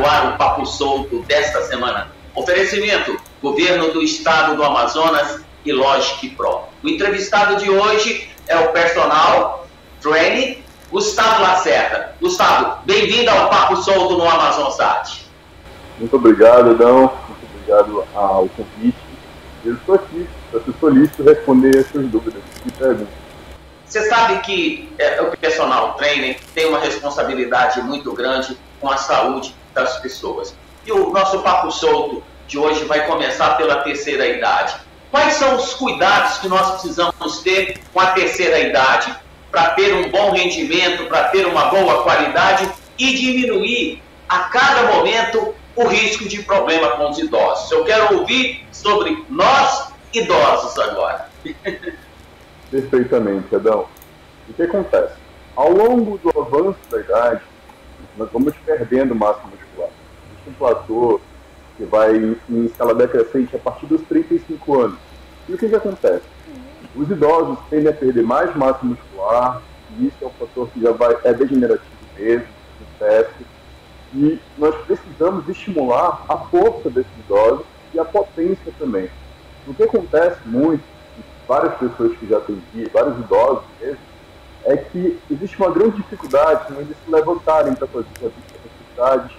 ar o Papo Solto desta semana. Oferecimento, Governo do Estado do Amazonas e Logic Pro. O entrevistado de hoje é o personal trainer Gustavo Lacerda. Gustavo, bem-vindo ao Papo Solto no Amazonsat. Muito obrigado, Adão. Muito obrigado ao convite. Eu estou aqui para ser solícito responder as suas dúvidas e perguntas. Você sabe que o personal trainer tem uma responsabilidade muito grande com a saúde das pessoas. E o nosso Papo Solto de hoje vai começar pela terceira idade. Quais são os cuidados que nós precisamos ter com a terceira idade para ter um bom rendimento, para ter uma boa qualidade e diminuir a cada momento o risco de problema com os idosos? Eu quero ouvir sobre nós idosos agora. Perfeitamente, Adão. O que acontece? Ao longo do avanço da idade, nós vamos perdendo massa muscular. Existe um platô que vai em escala decrescente a partir dos 35 anos. E o que acontece? Os idosos tendem a perder mais massa muscular, e isso é um fator que já é degenerativo mesmo, acontece. E nós precisamos estimular a força desses idosos e a potência também. O que acontece muito, várias pessoas que já têm vários idosos mesmo, é que existe uma grande dificuldade em eles se levantarem para fazer certas atividades,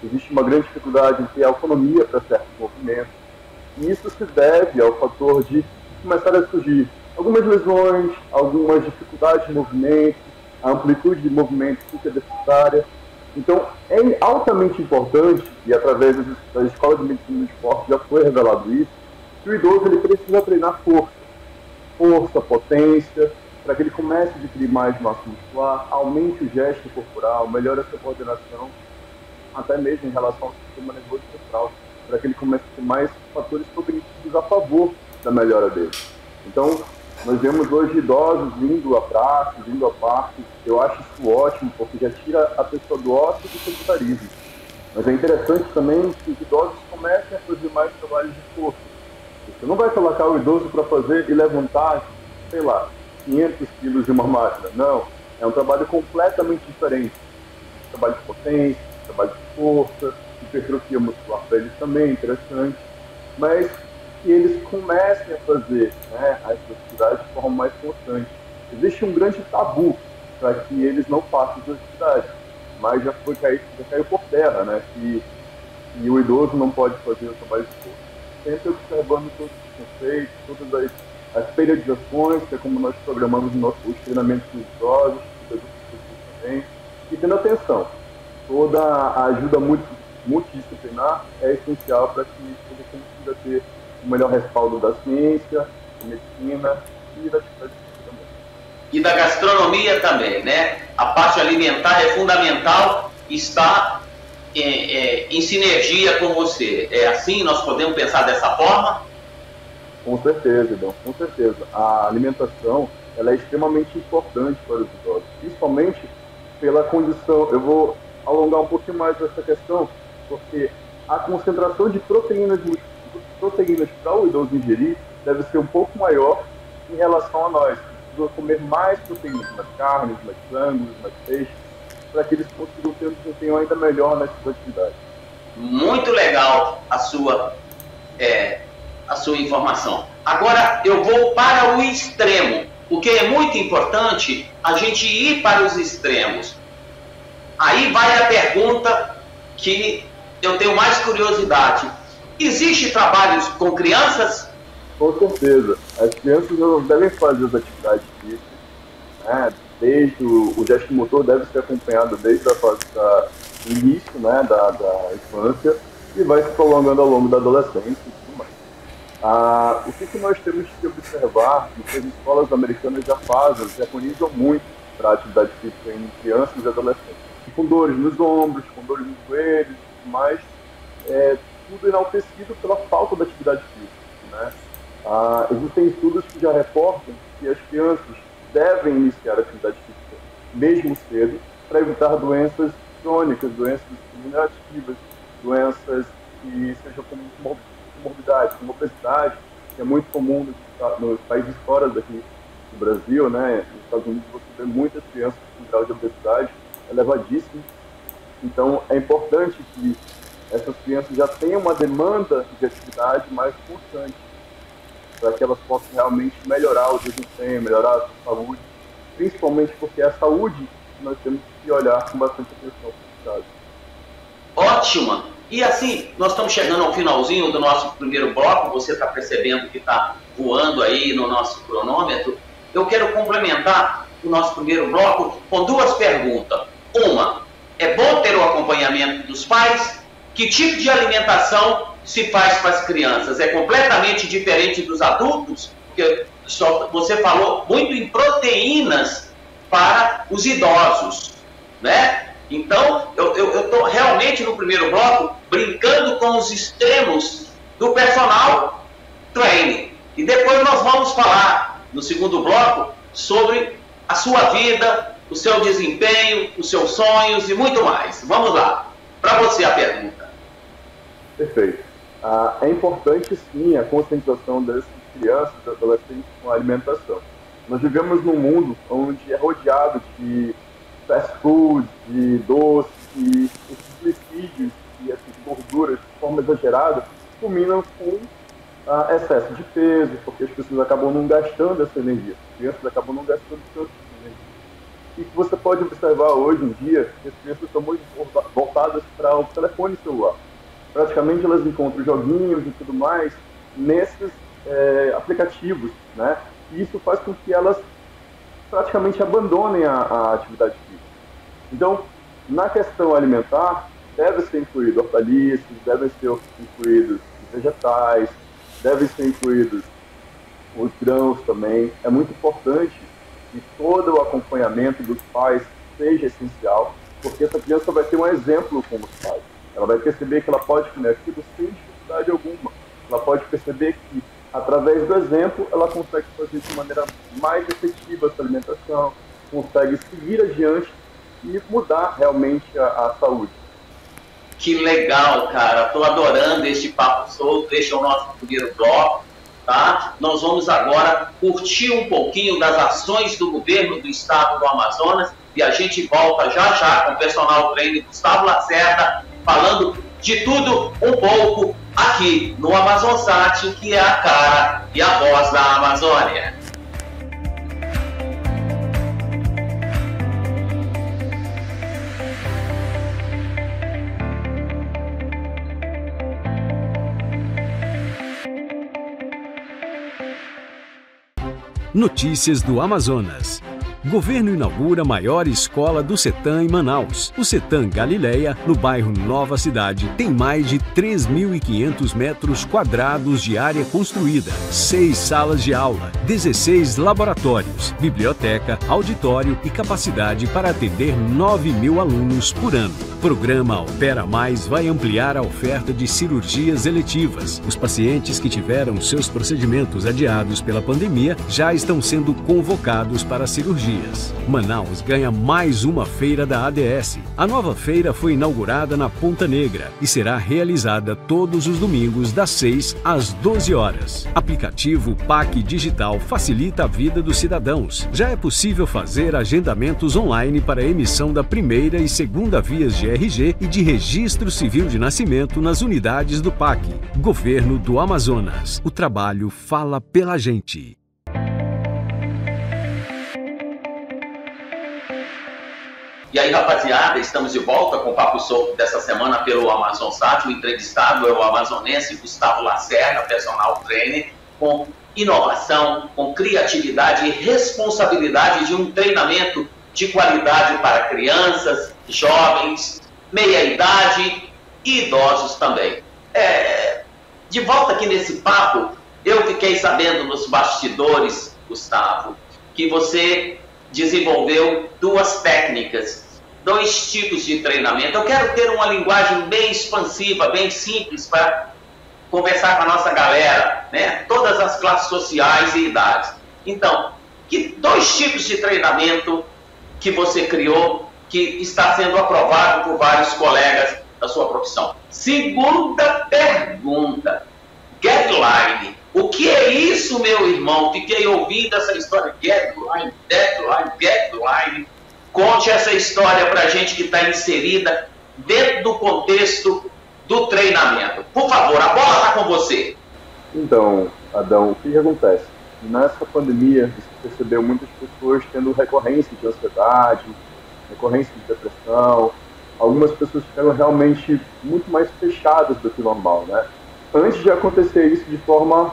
existe uma grande dificuldade em ter autonomia para certos movimentos, e isso se deve ao fator de começar a surgir algumas lesões, algumas dificuldades de movimento, a amplitude de movimento fica deficitária. Então, é altamente importante, e através da Escola de Medicina do Esporte já foi revelado isso, que o idoso ele precisa treinar força, potência, para que ele comece a adquirir mais massa muscular, aumente o gesto corporal, melhore a sua coordenação, até mesmo em relação ao sistema nervoso central, para que ele comece a ter mais fatores cognitivos a favor da melhora dele. Então, nós vemos hoje idosos vindo a praças, vindo a parques. Eu acho isso ótimo, porque já tira a pessoa do ócio e do sedentarismo. Mas é interessante também que os idosos comecem a fazer mais trabalhos de força. Você não vai colocar o idoso para fazer e levantar, sei lá, 500 quilos de uma máquina. Não, é um trabalho completamente diferente. Trabalho de potência, trabalho de força, hipertrofia muscular para eles também é interessante. Mas que eles comecem a fazer, né, as atividades de forma mais constante. Existe um grande tabu para que eles não façam as atividades, mas já caiu por terra, né, que o idoso não pode fazer o trabalho de força. Sempre observando todos os conceitos, todas as periodizações, que é como nós programamos os treinamentos dos idosos, das outras pessoas também, e tendo atenção. Toda a ajuda multidisciplinar é essencial para que você consiga ter o melhor respaldo da ciência, da medicina e da atividade física também. E da gastronomia também, né? A parte alimentar é fundamental, está em sinergia com você. É assim? Nós podemos pensar dessa forma? Com certeza, Edão, com certeza. A alimentação ela é extremamente importante para os idosos, principalmente pela condição. Eu vou alongar um pouquinho mais essa questão, porque a concentração de proteínas para o idoso ingerir deve ser um pouco maior em relação a nós. Precisamos comer mais proteínas, mais carnes, mais frangos, mais peixes, para que eles consigam ter um desempenho ainda melhor nessas atividades. Muito legal a sua informação. Agora eu vou para o extremo, porque é muito importante a gente ir para os extremos. Aí vai a pergunta que eu tenho mais curiosidade. Existe trabalhos com crianças? Com certeza. As crianças elas devem fazer as atividades físicas, né? Desde o gesto motor deve ser acompanhado desde a fase do início, né, da infância, e vai se prolongando ao longo da adolescência e tudo mais. O que nós temos que observar, e que as escolas americanas já fazem, preconizam muito para a atividade física em crianças e adolescentes. E com dores nos ombros, com dores nos joelhos e tudo mais, tudo enaltecido pela falta de atividade física, né? Existem estudos que já reportam que as crianças devem iniciar a atividade física mesmo cedo para evitar doenças crônicas, doenças degenerativas, doenças que sejam como comorbidade, como obesidade, que é muito comum nos países fora daqui do Brasil, né? Nos Estados Unidos você vê muitas crianças com grau de obesidade elevadíssimo, Então, é importante que essas crianças já tenham uma demanda de atividade mais constante, para que elas possam realmente melhorar o desempenho, melhorar a sua saúde, principalmente porque é a saúde que nós temos que olhar com bastante atenção para o caso. Ótima! E assim, nós estamos chegando ao finalzinho do nosso primeiro bloco, você está percebendo que está voando aí no nosso cronômetro. Eu quero complementar o nosso primeiro bloco com duas perguntas. Uma, é bom ter o acompanhamento dos pais? Que tipo de alimentação se faz para as crianças? É completamente diferente dos adultos? Porque você falou muito em proteínas para os idosos, né? Então, eu estou realmente no primeiro bloco brincando com os extremos do personal training. E depois nós vamos falar, no segundo bloco, sobre a sua vida, o seu desempenho, os seus sonhos e muito mais. Vamos lá. Para você a pergunta. Perfeito. É importante, sim, a conscientização dessas crianças e adolescentes com a alimentação. Nós vivemos num mundo onde é rodeado de fast food, de doce, e esses glicídios e essas gorduras de forma exagerada culminam com excesso de peso, porque as pessoas acabam não gastando essa energia, as crianças acabam não gastando tanto essa energia. E que você pode observar hoje em dia, que as crianças estão muito voltadas para o telefone celular. Praticamente elas encontram joguinhos e tudo mais nesses aplicativos, né? E isso faz com que elas praticamente abandonem a atividade física. Então, na questão alimentar, deve ser incluído hortaliças, devem ser incluídos vegetais, devem ser incluídos os grãos também. É muito importante que todo o acompanhamento dos pais seja essencial, porque essa criança vai ter um exemplo com os pais. Ela vai perceber que ela pode comer aquilo sem dificuldade alguma. Ela pode perceber que, através do exemplo, ela consegue fazer de maneira mais efetiva essa alimentação, consegue seguir adiante e mudar realmente a saúde. Que legal, cara. Estou adorando este papo solto. Este é o nosso primeiro bloco, tá? Nós vamos agora curtir um pouquinho das ações do governo do estado do Amazonas e a gente volta já já com o personal trainer Gustavo Lacerda, falando de tudo um pouco aqui no Amazonsat, que é a cara e a voz da Amazônia. Notícias do Amazonas. Governo inaugura a maior escola do CETAM em Manaus. O CETAM Galileia, no bairro Nova Cidade, tem mais de 3.500 metros quadrados de área construída, 6 salas de aula, 16 laboratórios, biblioteca, auditório e capacidade para atender 9.000 alunos por ano. O programa Opera Mais vai ampliar a oferta de cirurgias eletivas. Os pacientes que tiveram seus procedimentos adiados pela pandemia já estão sendo convocados para cirurgias. Manaus ganha mais uma feira da ADS. A nova feira foi inaugurada na Ponta Negra e será realizada todos os domingos das 6 às 12 horas. Aplicativo PAC Digital facilita a vida dos cidadãos. Já é possível fazer agendamentos online para a emissão da primeira e segunda vias de RG e de registro civil de nascimento nas unidades do PAC. Governo do Amazonas. O trabalho fala pela gente. E aí, rapaziada, estamos de volta com o Papo Solto dessa semana pelo Amazonsat. O entrevistado é o amazonense Gustavo Lacerda, personal trainer, com inovação, com criatividade e responsabilidade de um treinamento de qualidade para crianças, jovens, meia-idade e idosos também. De volta aqui nesse papo, eu fiquei sabendo nos bastidores, Gustavo, que você desenvolveu 2 técnicas, 2 tipos de treinamento. Eu quero ter uma linguagem bem expansiva, bem simples, para conversar com a nossa galera, né? Todas as classes sociais e idades. Então, que 2 tipos de treinamento que você criou, que está sendo aprovado por vários colegas da sua profissão? Segunda pergunta, Getline. O que é isso, meu irmão? Fiquei ouvindo essa história, Getline. Conte essa história pra gente que está inserida dentro do contexto do treinamento. Por favor, a bola está com você. Então, Adão, o que acontece? Nessa pandemia, você percebeu muitas pessoas tendo recorrência de ansiedade, recorrência de depressão. Algumas pessoas ficaram realmente muito mais fechadas do que normal, né? Antes de acontecer isso de forma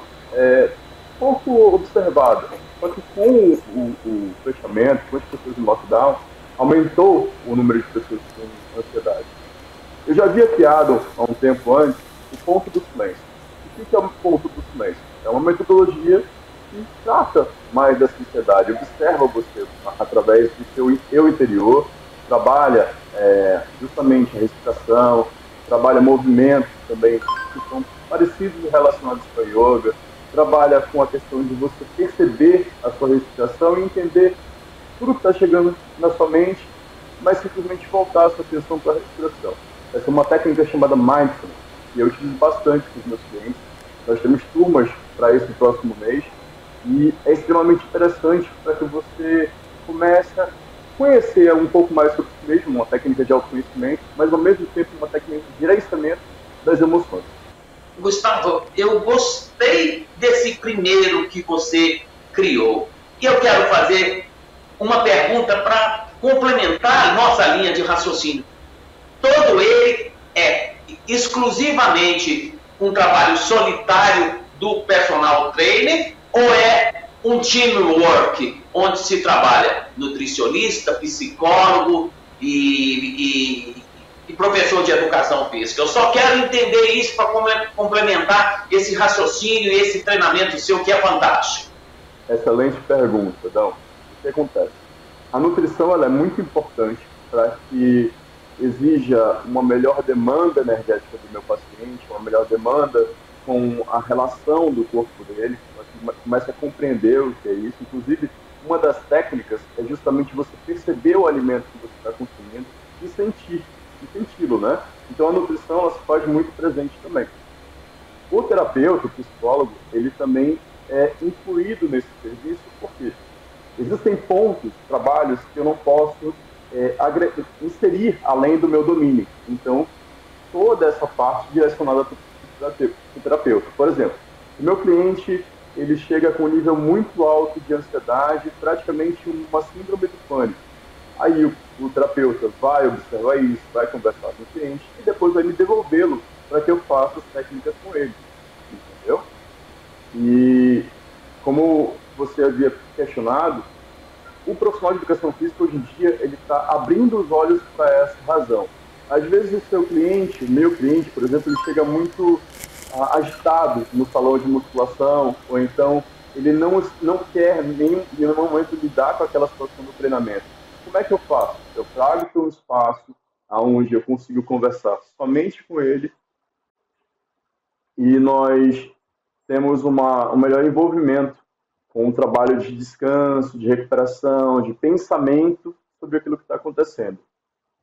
pouco observada. Só que com o fechamento, com as pessoas no lockdown, aumentou o número de pessoas com ansiedade. Eu já havia criado, há um tempo antes, o ponto do silêncio. O que é o ponto do silêncio? É uma metodologia que trata mais dessa ansiedade, observa você através do seu eu interior, trabalha justamente a respiração, trabalha movimentos também que são parecidos e relacionados com a yoga, trabalha com a questão de você perceber a sua respiração e entender tudo que está chegando na sua mente, mas simplesmente voltar a sua atenção para a respiração. Essa é uma técnica chamada Mindfulness, e eu utilizo bastante com os meus clientes. Nós temos turmas para esse próximo mês, e é extremamente interessante para que você comece a conhecer um pouco mais sobre si mesmo, uma técnica de autoconhecimento, mas ao mesmo tempo uma técnica de gerenciamento das emoções. Gustavo, eu gostei desse primeiro que você criou. E eu quero fazer uma pergunta para complementar a nossa linha de raciocínio. Todo ele é exclusivamente um trabalho solitário do personal trainer ou é um teamwork, onde se trabalha nutricionista, psicólogo e professor de educação física? Eu só quero entender isso para complementar esse raciocínio e esse treinamento seu, que é fantástico. Excelente pergunta, Dão. O que acontece? A nutrição ela é muito importante para que exija uma melhor demanda energética do meu paciente, uma melhor demanda com a relação do corpo dele, comece a compreender o que é isso. Inclusive, uma das técnicas é justamente você perceber o alimento que você está consumindo e senti-lo, né? Então a nutrição ela se faz muito presente também. O terapeuta, o psicólogo, ele também é incluído nesse serviço, porque existem pontos, trabalhos que eu não posso inserir além do meu domínio. Então, toda essa parte direcionada para o terapeuta. Por exemplo, o meu cliente ele chega com um nível muito alto de ansiedade, praticamente uma síndrome do pânico. Aí o terapeuta vai observar isso, vai conversar com o cliente e depois vai me devolvê-lo para que eu faça as técnicas com ele. Entendeu? E como você havia questionado, o profissional de educação física hoje em dia ele está abrindo os olhos para essa razão. Às vezes o seu cliente, o meu cliente, por exemplo, ele chega muito agitado no salão de musculação, ou então ele não quer nem no momento lidar com aquela situação do treinamento. Como é que eu faço? Eu trago para um espaço onde eu consigo conversar somente com ele e nós temos um melhor envolvimento com um trabalho de descanso, de recuperação, de pensamento sobre aquilo que está acontecendo.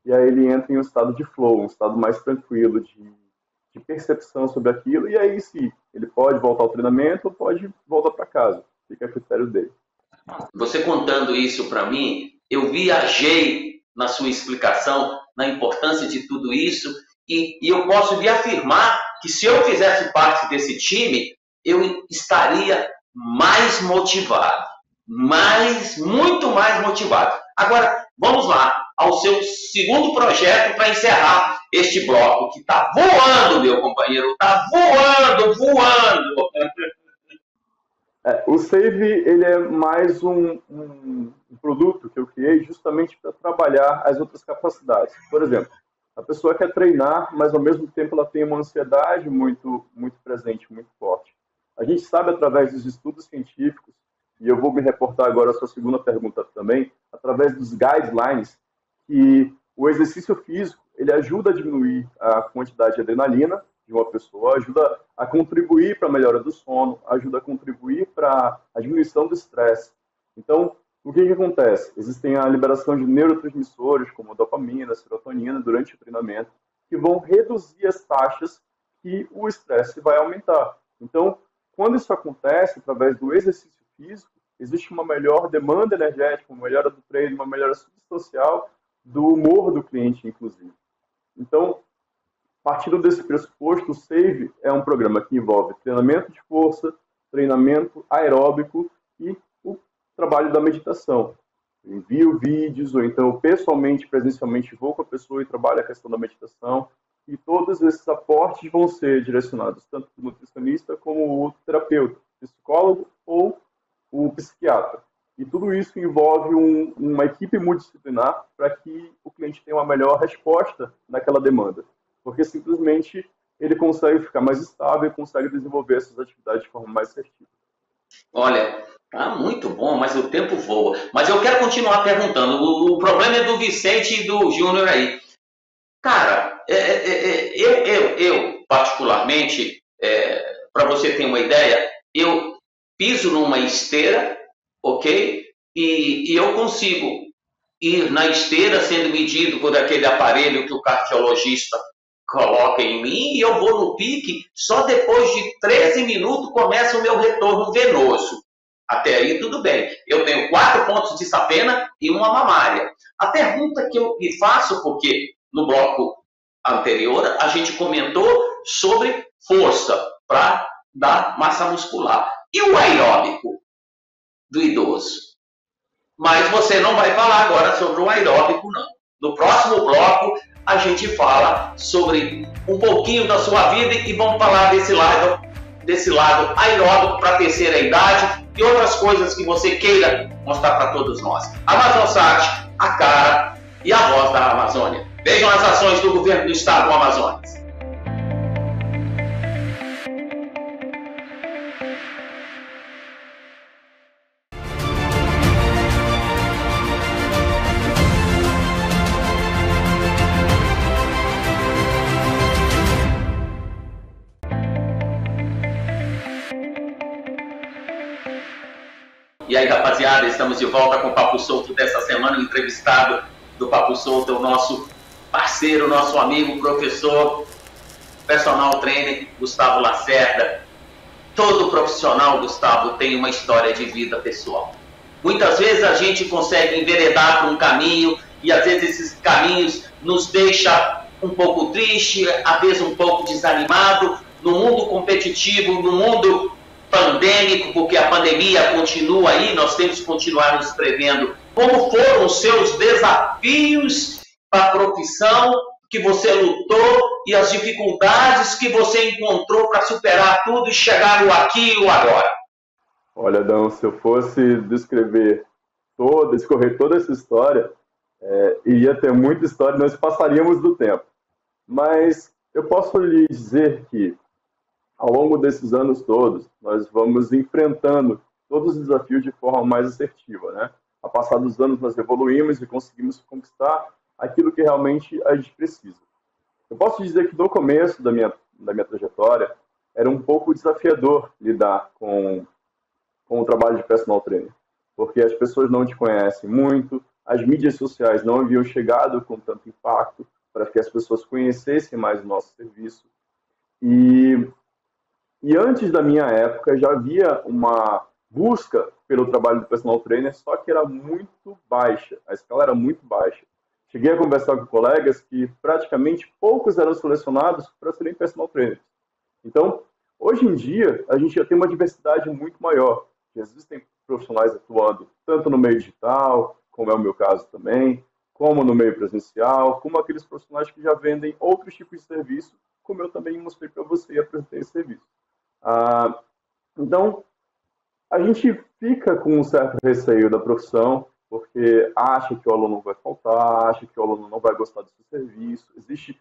E aí ele entra em um estado de flow, um estado mais tranquilo, de percepção sobre aquilo, e aí sim, ele pode voltar ao treinamento ou pode voltar para casa. Fica a critério dele. Você contando isso para mim, eu viajei na sua explicação, na importância de tudo isso, e eu posso lhe afirmar que se eu fizesse parte desse time, eu estaria mais motivado, muito mais motivado. Agora, vamos lá, ao seu segundo projeto para encerrar este bloco, que está voando, meu companheiro, está voando. O Save ele é mais um produto que eu criei justamente para trabalhar as outras capacidades. Por exemplo, a pessoa quer treinar, mas ao mesmo tempo ela tem uma ansiedade muito presente, muito forte. A gente sabe através dos estudos científicos, e eu vou me reportar agora à sua segunda pergunta também, através dos guidelines, que o exercício físico ele ajuda a diminuir a quantidade de adrenalina de uma pessoa, ajuda a contribuir para a melhora do sono, ajuda a contribuir para a diminuição do estresse. Então, o que acontece? Existem a liberação de neurotransmissores, como dopamina, serotonina, durante o treinamento, que vão reduzir as taxas que o estresse vai aumentar. Então, quando isso acontece, através do exercício físico, existe uma melhor demanda energética, uma melhora do treino, uma melhora substancial do humor do cliente, inclusive. Então, partindo desse pressuposto, o SAVE é um programa que envolve treinamento de força, treinamento aeróbico e o trabalho da meditação. Eu envio vídeos, ou então eu pessoalmente, presencialmente, vou com a pessoa e trabalho a questão da meditação. E todos esses aportes vão ser direcionados tanto para o nutricionista como o terapeuta, psicólogo ou o psiquiatra. E tudo isso envolve uma equipe multidisciplinar para que o cliente tenha uma melhor resposta naquela demanda. Porque simplesmente ele consegue ficar mais estável e consegue desenvolver essas atividades de forma mais assertiva. Olha, tá muito bom, mas o tempo voa. Mas eu quero continuar perguntando. O problema é do Vicente e do Júnior aí. Cara, eu particularmente, para você ter uma ideia, eu piso numa esteira, ok? E eu consigo ir na esteira sendo medido por aquele aparelho que o cardiologista coloca em mim, e eu vou no pique, só depois de 13 minutos começa o meu retorno venoso. Até aí tudo bem. Eu tenho 4 pontos de sapena e uma mamária. A pergunta que eu me faço, porque no bloco anterior a gente comentou sobre força para dar massa muscular. E o aeróbico do idoso? Mas você não vai falar agora sobre o aeróbico, não. No próximo bloco, a gente fala sobre um pouquinho da sua vida e vamos falar desse lado aeróbico para a terceira idade e outras coisas que você queira mostrar para todos nós. Amazonsat, a cara e a voz da Amazônia. Vejam as ações do governo do estado do Amazonas. E aí, rapaziada, estamos de volta com o Papo Solto dessa semana. O entrevistado do Papo Solto é o nosso parceiro, nosso amigo, professor, personal trainer, Gustavo Lacerda. Todo profissional, Gustavo, tem uma história de vida pessoal. Muitas vezes a gente consegue enveredar por um caminho e às vezes esses caminhos nos deixam um pouco triste, às vezes um pouco desanimado. No mundo competitivo, no mundo pandêmico, porque a pandemia continua aí, nós temos que continuar nos prevendo. Como foram os seus desafios para a profissão que você lutou e as dificuldades que você encontrou para superar tudo e chegar no aqui e no agora? Olha, Adão, se eu fosse descrever discorrer toda essa história, iria ter muita história, nós passaríamos do tempo. Mas eu posso lhe dizer que ao longo desses anos todos, nós vamos enfrentando todos os desafios de forma mais assertiva, né? A passar dos anos, nós evoluímos e conseguimos conquistar aquilo que realmente a gente precisa. Eu posso dizer que no começo da minha trajetória, era um pouco desafiador lidar com o trabalho de personal trainer, porque as pessoas não te conhecem muito, as mídias sociais não haviam chegado com tanto impacto para que as pessoas conhecessem mais o nosso serviço. E antes da minha época já havia uma busca pelo trabalho do personal trainer, só que era muito baixa, a escala era muito baixa. Cheguei a conversar com colegas que praticamente poucos eram selecionados para serem personal trainers. Então, hoje em dia, a gente já tem uma diversidade muito maior. Existem profissionais atuando tanto no meio digital, como é o meu caso também, como no meio presencial, como aqueles profissionais que já vendem outros tipos de serviço, como eu também mostrei para você e apresentei esse serviço. Então, a gente fica com um certo receio da profissão, porque acha que o aluno vai faltar, acha que o aluno não vai gostar do seu serviço. Existe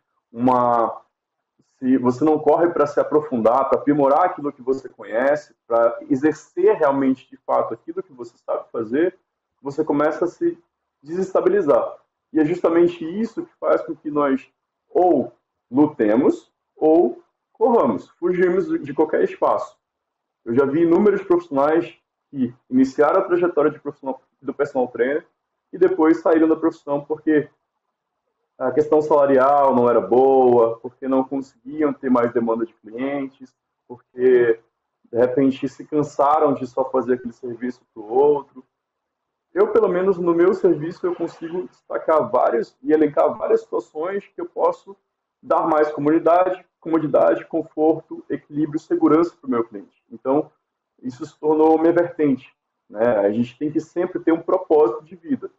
se você não corre para se aprofundar, para aprimorar aquilo que você conhece, para exercer realmente, de fato, aquilo que você sabe fazer, você começa a se desestabilizar. E é justamente isso que faz com que nós ou lutemos ou corramos, fugimos de qualquer espaço. Eu já vi inúmeros profissionais que iniciaram a trajetória do personal trainer e depois saíram da profissão porque a questão salarial não era boa, porque não conseguiam ter mais demanda de clientes, porque, de repente, se cansaram de só fazer aquele serviço para o outro. Eu pelo menos no meu serviço, eu consigo destacar várias e elencar várias situações que eu posso dar mais comodidade, conforto, equilíbrio e segurança para o meu cliente. Então, isso se tornou minha vertente, né? A gente tem que sempre ter um propósito de vida.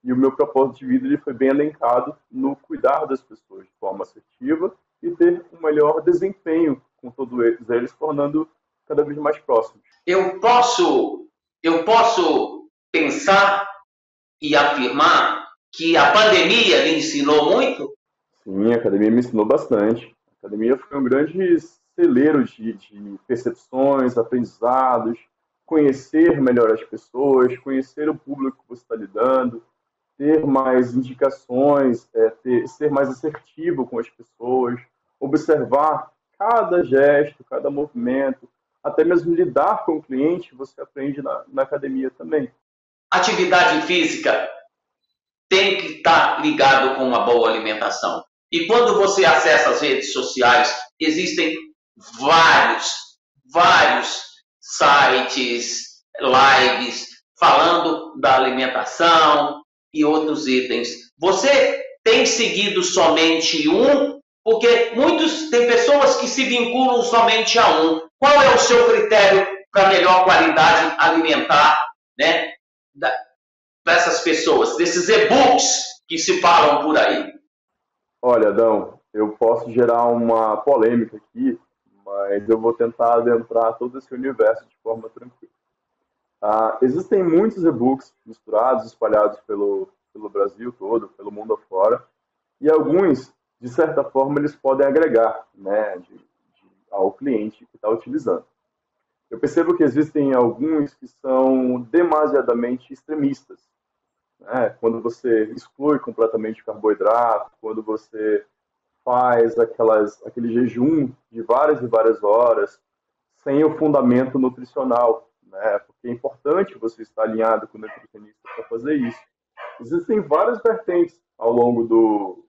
E o meu propósito de vida ele foi bem elencado no cuidar das pessoas de forma assertiva e ter um melhor desempenho com todos eles, tornando cada vez mais próximos. Eu posso pensar e afirmar que a pandemia lhe ensinou muito? Sim, a academia me ensinou bastante. A academia foi um grande celeiro de percepções, aprendizados, conhecer melhor as pessoas, conhecer o público que você está lidando, ter mais indicações, ser mais assertivo com as pessoas, observar cada gesto, cada movimento, até mesmo lidar com o cliente, você aprende na academia também. Atividade física tem que estar ligado com uma boa alimentação. E quando você acessa as redes sociais, existem vários sites, lives, falando da alimentação e outros itens. Você tem seguido somente um? Porque tem pessoas que se vinculam somente a um. Qual é o seu critério para melhor qualidade alimentar, né, dessas pessoas, desses e-books que se falam por aí? Olha, Adão, eu posso gerar uma polêmica aqui, mas eu vou tentar adentrar todo esse universo de forma tranquila. Existem muitos e-books misturados, espalhados pelo Brasil todo, pelo mundo afora, e alguns, de certa forma, eles podem agregar, né, ao cliente que está utilizando. Eu percebo que existem alguns que são demasiadamente extremistas, né? Quando você exclui completamente o carboidrato, quando você faz aquele jejum de várias e várias horas, sem o fundamento nutricional, né? Porque é importante você estar alinhado com o nutricionista para fazer isso. Existem várias vertentes ao longo do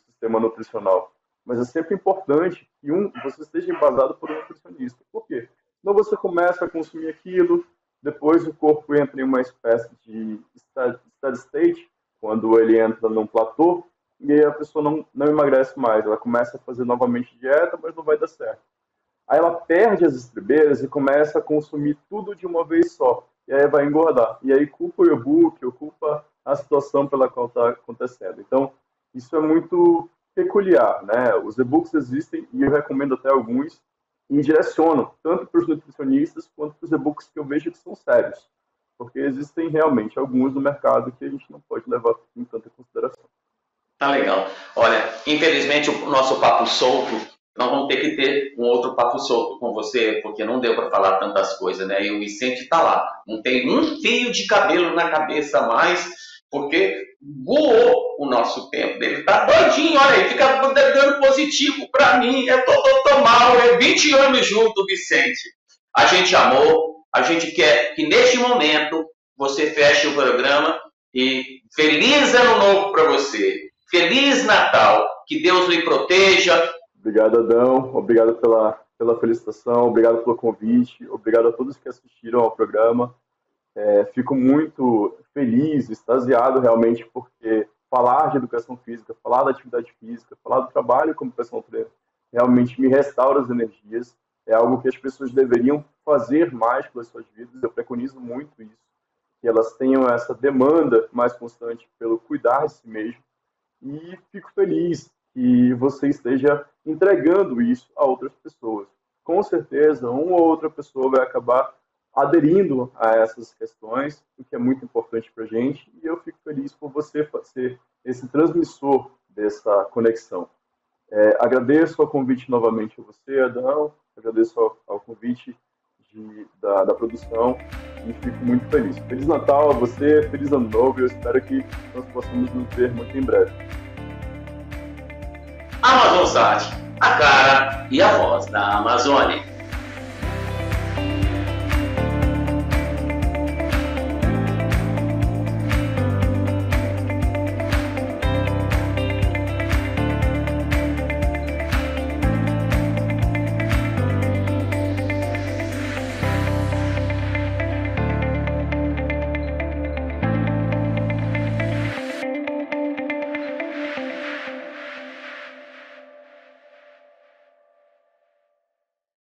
sistema nutricional, mas é sempre importante que você esteja embasado por um nutricionista. Por quê? Senão você começa a consumir aquilo, depois o corpo entra em uma espécie de steady state, quando ele entra num platô, e aí a pessoa não emagrece mais. Ela começa a fazer novamente dieta, mas não vai dar certo. Aí ela perde as estribeiras e começa a consumir tudo de uma vez só. E aí vai engordar. E aí culpa o e-book, culpa a situação pela qual está acontecendo. Então, isso é muito peculiar, né? Os e-books existem e eu recomendo até alguns e direcionam tanto para os nutricionistas quanto para os e-books que eu vejo que são sérios, porque existem realmente alguns no mercado que a gente não pode levar em tanta consideração. Tá legal. Olha, infelizmente o nosso papo solto, nós vamos ter que ter um outro papo solto com você, porque não deu para falar tantas coisas, né? E o Vicente tá lá, não tem um fio de cabelo na cabeça mais, porque voou o nosso tempo dele. Tá doidinho, olha aí, fica dando positivo para mim. Eu tô mal, 20 anos junto, Vicente. A gente amou, a gente quer que neste momento você feche o programa e feliz ano novo para você. Feliz Natal, que Deus lhe proteja. Obrigado, Adão, obrigado pela felicitação, obrigado pelo convite, obrigado a todos que assistiram ao programa. Fico muito feliz, extasiado realmente, porque falar de educação física, falar da atividade física, falar do trabalho como personal trainer, realmente me restaura as energias. É algo que as pessoas deveriam fazer mais pelas suas vidas. Eu preconizo muito isso, que elas tenham essa demanda mais constante pelo cuidar de si mesmo. E fico feliz que você esteja entregando isso a outras pessoas. Com certeza, uma ou outra pessoa vai acabar aderindo a essas questões, o que é muito importante para a gente, e eu fico feliz por você ser esse transmissor dessa conexão. Agradeço o convite novamente a você, Adão, agradeço ao convite da produção e fico muito feliz. Feliz Natal a você, feliz Ano Novo, e eu espero que nós possamos nos ver muito em breve. Amazonsat, a cara e a voz da Amazônia.